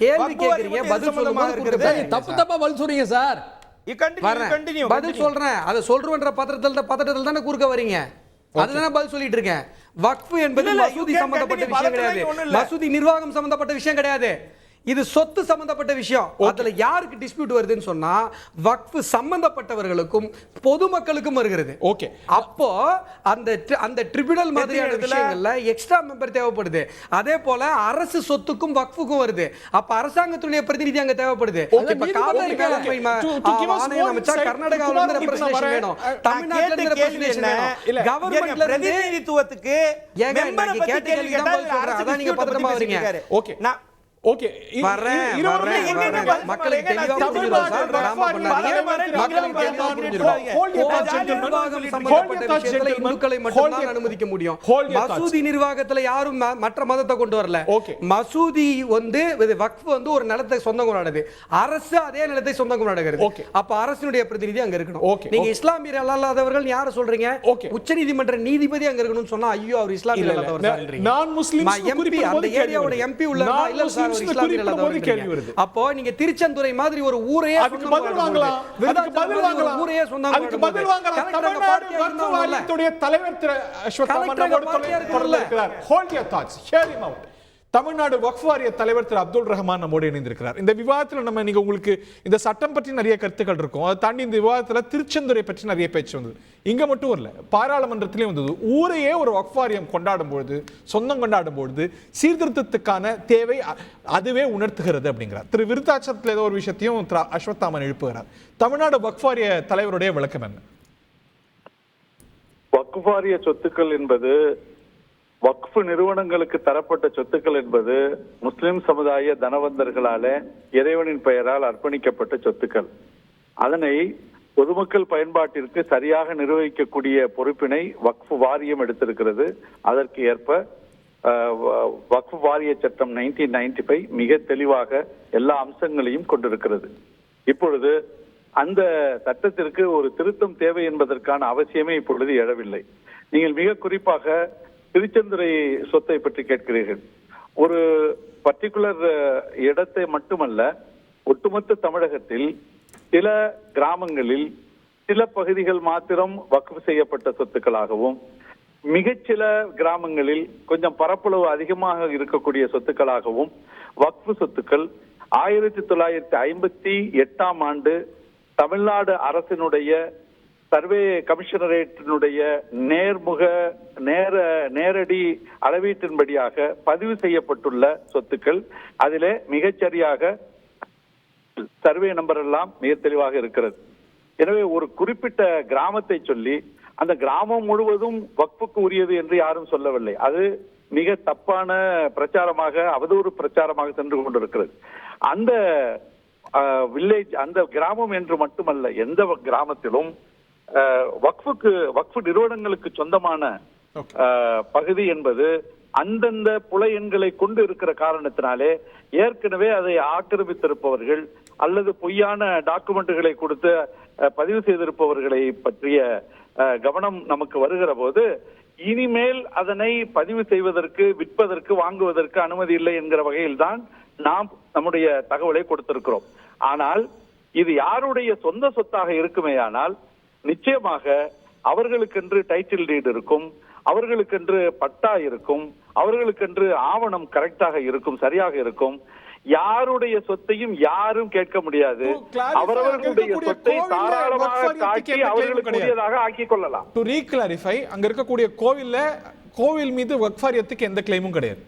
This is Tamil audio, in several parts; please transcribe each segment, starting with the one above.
கேள்வி கேக்குறீங்க, பதில் சொல்லுங்க. தப்பு தப்பா பதில் சொல்றீங்க சார். பதில் சொல்றேன். அதை சொல்றேன்ற பதட்டத்தில் தானே குறுக்க வரீங்க. அதுதான் பதில் சொல்லிட்டு இருக்கேன். வக்ஃப் என்பது மசூதி சம்பந்தப்பட்ட விஷயம் கிடையாது, மசூதி நிர்வாகம் சம்பந்தப்பட்ட விஷயம் கிடையாது. இது சொத்து சம்பந்தப்பட்ட விஷயம். அதுல யாருக்கு டிஸ்பியூட் வருதுன்னு சொன்னா வக்ஃப் சம்பந்தப்பட்டவர்களுக்கும் பொதுமக்களுக்கும் வருகிறது. ஓகே, அப்போ அந்த ட்ரிபியூனல் மாதிரியான விஷயங்கள்ல எக்ஸ்ட்ரா மெம்பர் தேவைப்படுது. அதே போல அரசு சொத்துக்கும் வக்ஃபுக்கும் வருது. அப்ப அரசாங்கத்துடைய பிரதிநிதி அங்க தேவைப்படுது. இப்ப காவிரி மேலாண்மை ஆணையம் அமைச்சா கர்நாடகாவுல இருந்து ரெப்ரசன்டேஷன் வேணும், தமிழ்நாட்டுல இருந்து ரெப்ரசன்டேஷன் வேணும். கவர்மெண்ட்ல பிரதிநிதித்துவத்துக்கு மெம்பர் பத்தி கேள்வி கேட்டால் அதான் நீங்க பதட்டமா வரீங்க. ஓகே ஓகே, மக்களுக்கு தெளிவா புரிஞ்சிரும் சார். டிராமா பண்ணாதீங்க, மக்களுக்கு தெளிவா புரிஞ்சிரும். சம்பந்தப்பட்ட விஷயத்துல இந்துக்களை மட்டும் தான் அனுமதிக்க முடியும். மசூதி நிர்வாகத்துல யாரும் மற்ற மதத்தை கொண்டு வரல. மசூதி வக்ஃப் ஒரு நிலத்தை சொந்தம் கொண்டாடுது, அரசு அதே நிலத்தை சொந்தம் கொண்டாடுகிறது. அப்ப அரசினுடைய பிரதிநிதி அங்க இருக்கணும். நீங்க இஸ்லாமியர் அல்லாதவர்கள் யார சொல்றீங்க? உச்சநீதிமன்ற நீதிபதி அங்க இருக்கணும்னு சொன்னா ஐயோ அவர் இஸ்லாமியர் அல்லாதவர். நான் முஸ்லிம் எம்பி, அந்த ஏரியாவோட எம்பி உள்ள இல்ல சார், அப்போ நீங்க திருச்செந்துறை மாதிரி ஒரு ஊரையே பதில் வாங்கலாம். ஊரையே சொந்தம் அதுக்கு பதில் வாங்கலாம். தமிழ்நாடு வக்ஃப் வாரியத்துடைய தலைவர் திரு அஸ்வத்தாமன் நம்மோடு தொடர்பில் இருக்கிறார். Hold your thoughts, hear him out. Tamil Nadu Waqf வாரிய தலைவர் திரு அப்துல் ரஹ்மான் நம்மோடு இணைந்திருக்கிறார். இந்த விவாதத்தில் நீங்க உங்களுக்கு இந்த சட்டம் பற்றி நிறைய கருத்துக்கள் இருக்கும். அதை தாண்டி இந்த விவாதத்தில் திருச்செந்துறை பற்றி நிறைய பேச்சு வந்தது. இங்க மட்டும் இல்ல, பாராளுமன்றத்திலே வந்தது. ஊரையே ஒரு வக்ஃப் வாரியம் கொண்டாடும் பொழுது, சொந்தம் கொண்டாடும் பொழுது சீர்திருத்தத்துக்கான தேவை அதுவே உணர்த்துகிறது அப்படிங்கிறார். திரு விருத்தாச்சலத்தில் ஏதோ ஒரு விஷயத்தையும் திரு அஸ்வத்தாமன் எழுப்புகிறார். தமிழ்நாடு வக்ஃப் வாரிய தலைவருடைய விளக்கம் என்ன? வக்ஃப் வாரிய சொத்துக்கள் என்பது, வக்ஃப் நிறுவனங்களுக்கு தரப்பட்ட சொத்துக்கள் என்பது முஸ்லிம் சமுதாய தனவந்தர்களால இறைவனின் பெயரால் அர்ப்பணிக்கப்பட்ட சொத்துக்கள். அதனை பொதுமக்கள் பயன்பாட்டிற்கு சரியாக நிர்வகிக்கக்கூடிய பொறுப்பினை வக்ஃப் வாரியம் எடுத்திருக்கிறது. அதற்கு ஏற்ப வக்ஃப் வாரிய சட்டம் 1995 மிக தெளிவாக எல்லா அம்சங்களையும் கொண்டிருக்கிறது. இப்பொழுது அந்த சட்டத்திற்கு ஒரு திருத்தம் தேவை என்பதற்கான அவசியமே இப்பொழுது எழவில்லை. நீங்கள் மிக குறிப்பாக திருச்செந்துறை சொத்தை பற்றி கேட்கிறீர்கள். ஒரு பர்டிகுலர் இடத்தை மட்டுமல்ல, ஒட்டுமொத்த தமிழகத்தில் சில கிராமங்களில் சில பகுதிகள் மாத்திரம் வக்ஃப் செய்யப்பட்ட சொத்துக்களாகவும், மிகச்சில கிராமங்களில் கொஞ்சம் பரப்பளவு அதிகமாக இருக்கக்கூடிய சொத்துக்களாகவும் வக்ஃப் சொத்துக்கள் 1958ஆம் ஆண்டு தமிழ்நாடு அரசினுடைய சர்வே கமிஷனரேட்டினுடைய நேரடி அளவீட்டின்படியாக பதிவு செய்யப்பட்டுள்ள சொத்துக்கள். அதிலே மிகச்சரியாக சர்வே நம்பர் எல்லாம் மிக தெளிவாக இருக்கிறது. எனவே ஒரு குறிப்பிட்ட கிராமத்தை சொல்லி அந்த கிராமம் முழுவதும் வக்ஃபுக்கு உரியது என்று யாரும் சொல்லவில்லை. அது மிக தப்பான பிரச்சாரமாக, அவதூறு பிரச்சாரமாக சென்று கொண்டிருக்கிறது. அந்த வில்லேஜ், அந்த கிராமம் என்று மட்டுமல்ல, எந்த கிராமத்திலும் வக்ஃப் நிறுவனங்களுக்கு சொந்தமான பகுதி என்பது அந்தந்த புல எண்களை கொண்டு இருக்கிற காரணத்தினாலே ஏற்கனவே அதை ஆக்கிரமித்திருப்பவர்கள் அல்லது பொய்யான டாக்குமெண்ட்டுகளை கொடுத்து பதிவு செய்திருப்பவர்களை பற்றிய கவனம் நமக்கு வருகிற போது இனிமேல் அதனை பதிவு செய்வதற்கு, விற்பதற்கு, வாங்குவதற்கு அனுமதி இல்லை என்கிற வகையில் தான் நாம் நம்முடைய தகவலை கொடுத்திருக்கிறோம். ஆனால் இது யாருடைய சொந்த சொத்தாக இருக்குமேயானால் நிச்சயமாக அவர்களுக்கென்று டைட்டில் டீட் இருக்கும், அவர்களுக்கென்று பட்டா இருக்கும், அவர்களுக்கென்று ஆவணம் கரெக்டாக இருக்கும், சரியாக இருக்கும். யாருடைய சொத்தையும் யாரும் கேட்க முடியாது. அவரவர்களுடைய சொத்தை தாராளமாக காட்டி அவர்களுக்குரியதாக ஆக்கிக் கொள்ளலாம். டு ரீக்ளாரிஃபை, அங்க இருக்கக்கூடிய கோவில் மீது வக்ஃப் வாரியத்துக்கு எந்த கிளைமும் கிடையாது.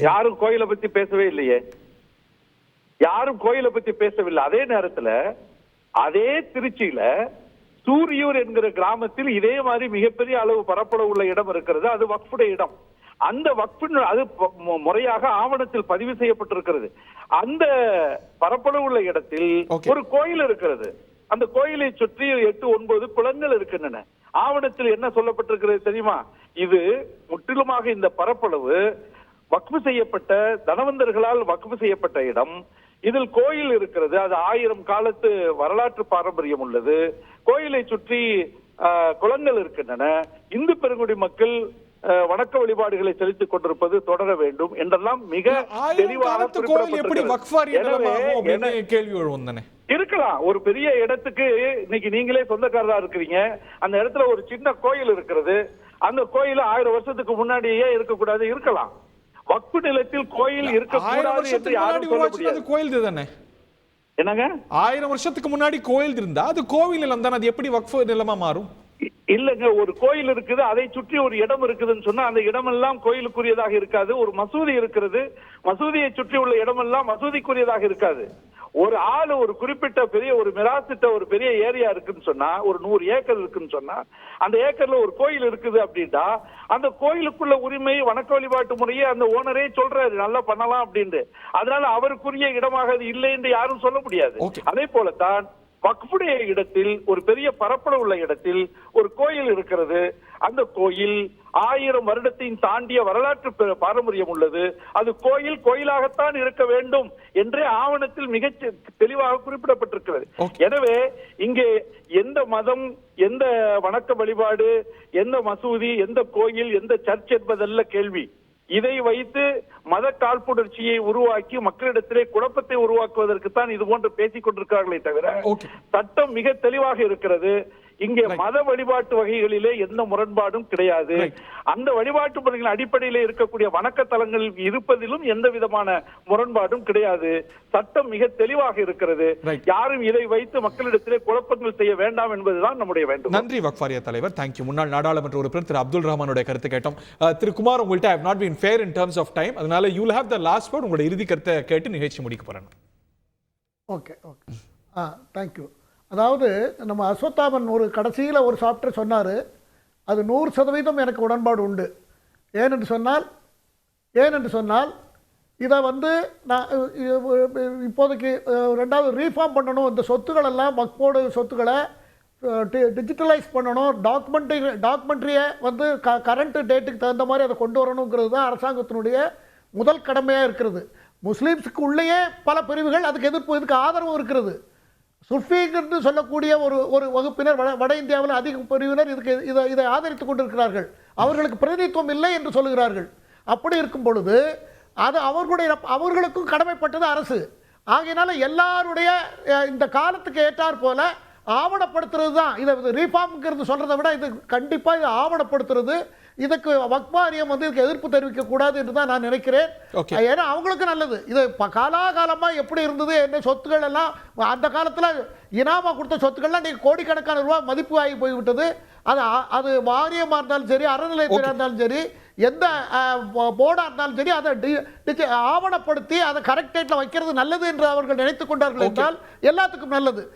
யாரும் கோயிலை பத்தி பேசவே இல்லையே, யாரும் கோயிலை பத்தி பேசவில்லை. அதே நேரத்துல அதே திருச்சியில சூரியூர் என்கிற கிராமத்தில் இதே மாதிரி மிகப்பெரிய அளவு பரப்பளவு உள்ள இடம் இருக்கிறது. அது வக்ஃபுடைய இடம். அந்த வக்ஃபின் அது முறையாக ஆவணத்தில் பதிவு செய்யப்பட்டிருக்கிறது. அந்த பரப்பளவு உள்ள இடத்தில் ஒரு கோயில் இருக்கிறது. அந்த கோயிலை சுற்றி 8-9 குளங்கள் இருக்கின்றன. ஆவணத்தில் என்ன சொல்லப்பட்டிருக்கிறது தெரியுமா? இது முற்றிலுமாக இந்த பரப்பளவு வக்ஃப் செய்யப்பட்ட தனவந்தர்களால் வக்ஃப் செய்யப்பட்ட இடம். இதில் கோயில் இருக்கிறது. அது 1000 காலத்து வரலாற்று பாரம்பரியம் உள்ளது. கோயிலை சுற்றி குளங்கள் இருக்கின்றன. இந்து பெருங்குடி மக்கள் வணக்க வழிபாடுகளை செலுத்திக் கொண்டிருப்பது தொடர வேண்டும் என்றெல்லாம் மிக தெளிவாக கேள்வி தானே இருக்கலாம். ஒரு பெரிய இடத்துக்கு இன்னைக்கு நீங்களே சொந்தக்காரரா இருக்கிறீங்க, அந்த இடத்துல ஒரு சின்ன கோயில் இருக்கிறது, அந்த கோயில் 1000 வருஷத்துக்கு முன்னாடியே இருக்கக்கூடாது, இருக்கலாம். வக்ஃபு நிலத்தில் கோயில் இருக்கக்கூடாது என்று யாரும் சொல்ல முடியாது. கோயில் தானே என்னங்க, 1000 வருஷத்துக்கு முன்னாடி கோயில் இருந்தா அது கோவில் நிலம் தானே, அது எப்படி வக்ஃபு நிலமா மாறும்? இல்லங்க, ஒரு கோயில் இருக்குது, அதை சுற்றி ஒரு இடம் இருக்குதுன்னு சொன்னா அந்த இடமெல்லாம் கோயிலுக்குரியதாக இருக்காது. ஒரு மசூதி இருக்கிறது, மசூதியை சுற்றி உள்ள இடமெல்லாம் மசூதிக்குரியதாக இருக்காது. ஒரு ஆளு ஒரு குறிப்பிட்ட பெரிய ஒரு மிராசிட்ட ஒரு பெரிய ஏரியா இருக்குன்னு சொன்னா, ஒரு 100 ஏக்கர் இருக்குன்னு சொன்னா, அந்த ஏக்கர்ல ஒரு கோயில் இருக்குது அப்படின்னா அந்த கோயிலுக்குள்ள உரிமை வணக்க வழிபாட்டு முறையே அந்த ஓனரே சொல்றாரு நல்லா பண்ணலாம் அப்படின்னு. அதனால அவருக்குரிய இடமாக அது இல்லை என்று யாரும் சொல்ல முடியாது. அதே போலத்தான் வக்ஃபுடைய இடத்தில் ஒரு பெரிய பரப்பளவு உள்ள இடத்தில் ஒரு கோயில் இருக்கிறது, அந்த கோயில் 1000 வருடத்தையும் தாண்டிய வரலாற்று பாரம்பரியம் உள்ளது, அது கோயிலாகத்தான் இருக்க வேண்டும் என்றே ஆவணத்தில் மிக தெளிவாக குறிப்பிடப்பட்டிருக்கிறது. எனவே இங்கே எந்த மதம், எந்த வணக்க வழிபாடு, எந்த மசூதி, எந்த கோயில், எந்த சர்ச் என்பதல்ல கேள்வி. இதை வைத்து மத காழ்ப்புணர்ச்சியை உருவாக்கி மக்களிடத்திலே குழப்பத்தை உருவாக்குவதற்கு தான் இது போன்று பேசிக் கொண்டிருக்கிறார்களே தவிர சட்டம் மிக தெளிவாக இருக்கிறது. இங்கே மத வழிபாட்டு வகைகளிலே எந்த முரண்பாடும் கிடையாது. அந்த வழிபாட்டு முறைகளின் அடிப்படையிலே இருக்கக்கூடிய வணக்க தலங்கள் இருப்பதிலும் எந்த விதமான முரண்பாடும் கிடையாது. சட்டம் மிக தெளிவாக இருக்கிறது. யாரும் இதை வைத்து மக்களிடத்திலே குழப்பங்கள் செய்ய வேண்டாம் என்பதுதான் நம்முடைய வேண்டும். நன்றி வக்ஃப் வாரிய தலைவர். தேங்க்யூ. முன்னாள் நாடாளுமன்ற உறுப்பினர் திரு அப்துல் ரஹ்மானுடைய கருத்து கேட்டோம். திரு குமார், உங்கள்கிட்ட I have not been fair in terms of time, அதனால you will have the last word. உங்களுடைய இறுதி கருத்தை கேட்டு நிகழ்ச்சி முடிக்க போறேன். Okay thank you. அதாவது நம்ம அஸ்வத்தாமன் ஒரு கடைசியில் ஒரு சாப்டர் சொன்னார், அது 100% எனக்கு உடன்பாடு உண்டு. ஏனென்று சொன்னால் இதை நான் இப்போதைக்கு 2வது ரீஃபார்ம் பண்ணணும், இந்த சொத்துக்களெல்லாம் வக்ஃபோட சொத்துக்களை டிஜிட்டலைஸ் பண்ணணும், டாக்குமெண்ட்ரியை கரண்ட் டேட்டுக்கு தகுந்த மாதிரி அதை கொண்டு வரணுங்கிறது தான் அரசாங்கத்தினுடைய முதல் கடமையாக இருக்கிறது. முஸ்லீம்ஸுக்கு உள்ளேயே பல பிரிவுகள் அதுக்கு இதுக்கு ஆதரவு இருக்கிறது. சுஃபீக் என்று சொல்லக்கூடிய ஒரு வகுப்பினர் வட இந்தியாவில் அதிக பிரிவினர் இதை ஆதரித்துக் கொண்டிருக்கிறார்கள். அவர்களுக்கு பிரதிநிதித்துவம் இல்லை என்று சொல்லுகிறார்கள். அப்படி இருக்கும் பொழுது அது அவர்களுக்கும் கடமைப்பட்டது அரசு. ஆகையினால எல்லாருடைய இந்த காலத்துக்கு ஏற்றாற் போல ஆவணப்படுத்துறது தான் இதை ரீஃபார்ம்ங்கிறது சொல்றதை விட இது கண்டிப்பாக இதை ஆவணப்படுத்துறது. இதுக்கு வக்ஃப் வாரியம் இதுக்கு எதிர்ப்பு தெரிவிக்க கூடாது என்று தான் நான் நினைக்கிறேன். ஏன்னா அவங்களுக்கு நல்லது. இது காலாகாலமாக எப்படி இருந்தது, என்ன சொத்துக்கள் எல்லாம் அந்த காலத்தில் இனாமா கொடுத்த சொத்துக்கள்லாம் நீங்கள் கோடிக்கணக்கான ரூபாய் மதிப்பு ஆகி போய்விட்டது. அது வாரியமாக இருந்தாலும் சரி, அறநிலையத்துறையாக இருந்தாலும் சரி, எந்த போர்டாக இருந்தாலும் சரி, அதை ஆவணப்படுத்தி அதை கரெக்ட் டேட்டில் வைக்கிறது நல்லது என்று அவர்கள் நினைத்துக் கொண்டார்கள் என்றால் எல்லாத்துக்கும் நல்லது.